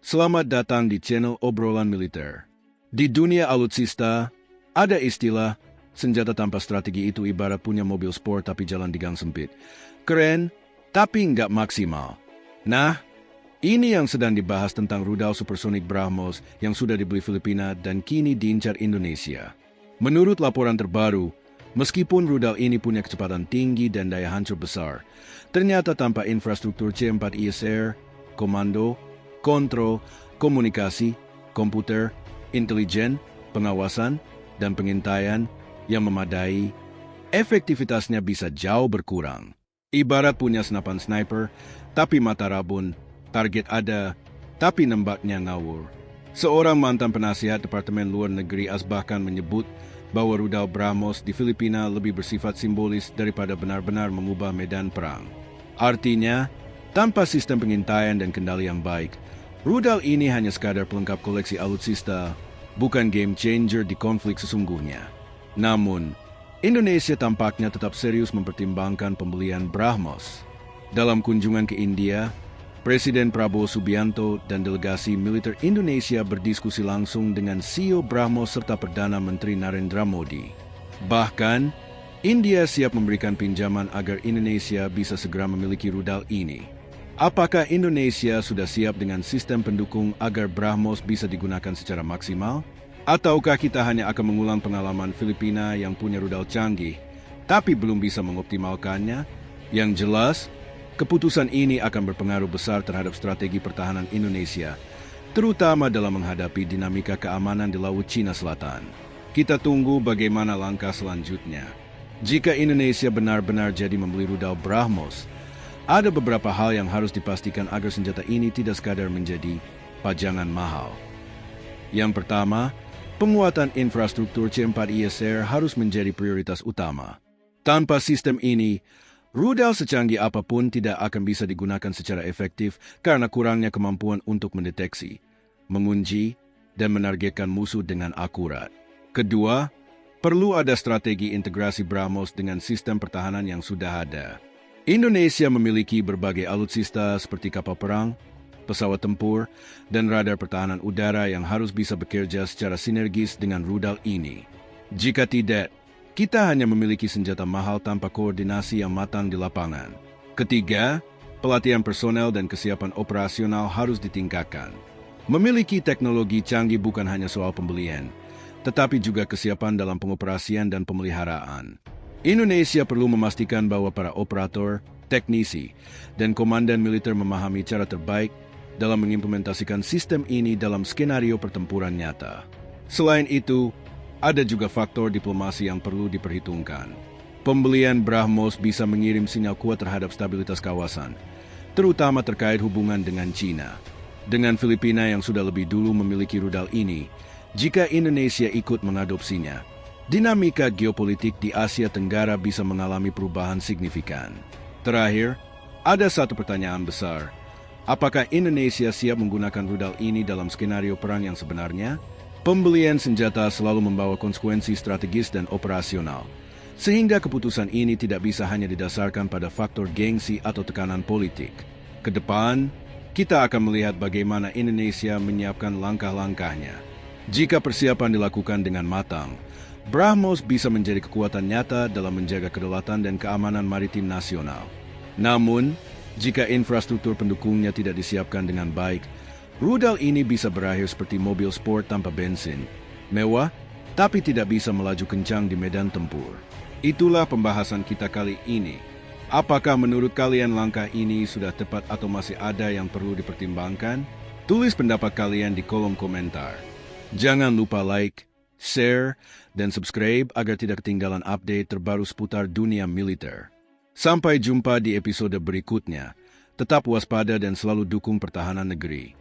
Selamat datang di channel Obrolan Militer. Di dunia alutsista, ada istilah, senjata tanpa strategi itu ibarat punya mobil sport tapi jalan di gang sempit. Keren, tapi nggak maksimal. Nah, ini yang sedang dibahas tentang rudal supersonik BrahMos yang sudah dibeli Filipina dan kini diincar Indonesia. Menurut laporan terbaru, meskipun rudal ini punya kecepatan tinggi dan daya hancur besar, ternyata tanpa infrastruktur C4ISR, komando, kontrol, komunikasi, komputer, intelijen, pengawasan, dan pengintaian yang memadai, efektivitasnya bisa jauh berkurang. Ibarat punya senapan sniper, tapi mata rabun, target ada, tapi nembaknya ngawur. Seorang mantan penasihat Departemen Luar Negeri AS bahkan menyebut bahwa rudal BrahMos di Filipina lebih bersifat simbolis daripada benar-benar mengubah medan perang. Artinya, tanpa sistem pengintaian dan kendali yang baik, rudal ini hanya sekadar pelengkap koleksi alutsista, bukan game changer di konflik sesungguhnya. Namun, Indonesia tampaknya tetap serius mempertimbangkan pembelian BrahMos. Dalam kunjungan ke India, Presiden Prabowo Subianto dan delegasi militer Indonesia berdiskusi langsung dengan CEO BrahMos serta Perdana Menteri Narendra Modi. Bahkan, India siap memberikan pinjaman agar Indonesia bisa segera memiliki rudal ini. Apakah Indonesia sudah siap dengan sistem pendukung agar BrahMos bisa digunakan secara maksimal? Ataukah kita hanya akan mengulang pengalaman Filipina yang punya rudal canggih, tapi belum bisa mengoptimalkannya? Yang jelas, keputusan ini akan berpengaruh besar terhadap strategi pertahanan Indonesia, terutama dalam menghadapi dinamika keamanan di Laut Cina Selatan. Kita tunggu bagaimana langkah selanjutnya. Jika Indonesia benar-benar jadi membeli rudal BrahMos, ada beberapa hal yang harus dipastikan agar senjata ini tidak sekadar menjadi pajangan mahal. Yang pertama, penguatan infrastruktur C4ISR harus menjadi prioritas utama. Tanpa sistem ini, rudal secanggih apapun tidak akan bisa digunakan secara efektif karena kurangnya kemampuan untuk mendeteksi, mengunci, dan menargetkan musuh dengan akurat. Kedua, perlu ada strategi integrasi BrahMos dengan sistem pertahanan yang sudah ada. Indonesia memiliki berbagai alutsista seperti kapal perang, pesawat tempur, dan radar pertahanan udara yang harus bisa bekerja secara sinergis dengan rudal ini. Jika tidak, kita hanya memiliki senjata mahal tanpa koordinasi yang matang di lapangan. Ketiga, pelatihan personel dan kesiapan operasional harus ditingkatkan. Memiliki teknologi canggih bukan hanya soal pembelian, tetapi juga kesiapan dalam pengoperasian dan pemeliharaan. Indonesia perlu memastikan bahwa para operator, teknisi, dan komandan militer memahami cara terbaik dalam mengimplementasikan sistem ini dalam skenario pertempuran nyata. Selain itu, ada juga faktor diplomasi yang perlu diperhitungkan. Pembelian BrahMos bisa mengirim sinyal kuat terhadap stabilitas kawasan, terutama terkait hubungan dengan China. Dengan Filipina yang sudah lebih dulu memiliki rudal ini, jika Indonesia ikut mengadopsinya, dinamika geopolitik di Asia Tenggara bisa mengalami perubahan signifikan. Terakhir, ada satu pertanyaan besar. Apakah Indonesia siap menggunakan rudal ini dalam skenario perang yang sebenarnya? Pembelian senjata selalu membawa konsekuensi strategis dan operasional, sehingga keputusan ini tidak bisa hanya didasarkan pada faktor gengsi atau tekanan politik. Kedepan, kita akan melihat bagaimana Indonesia menyiapkan langkah-langkahnya. Jika persiapan dilakukan dengan matang, BrahMos bisa menjadi kekuatan nyata dalam menjaga kedaulatan dan keamanan maritim nasional. Namun, jika infrastruktur pendukungnya tidak disiapkan dengan baik, rudal ini bisa berakhir seperti mobil sport tanpa bensin, mewah, tapi tidak bisa melaju kencang di medan tempur. Itulah pembahasan kita kali ini. Apakah menurut kalian langkah ini sudah tepat atau masih ada yang perlu dipertimbangkan? Tulis pendapat kalian di kolom komentar. Jangan lupa like, share, dan subscribe agar tidak ketinggalan update terbaru seputar dunia militer. Sampai jumpa di episode berikutnya. Tetap waspada dan selalu dukung pertahanan negeri.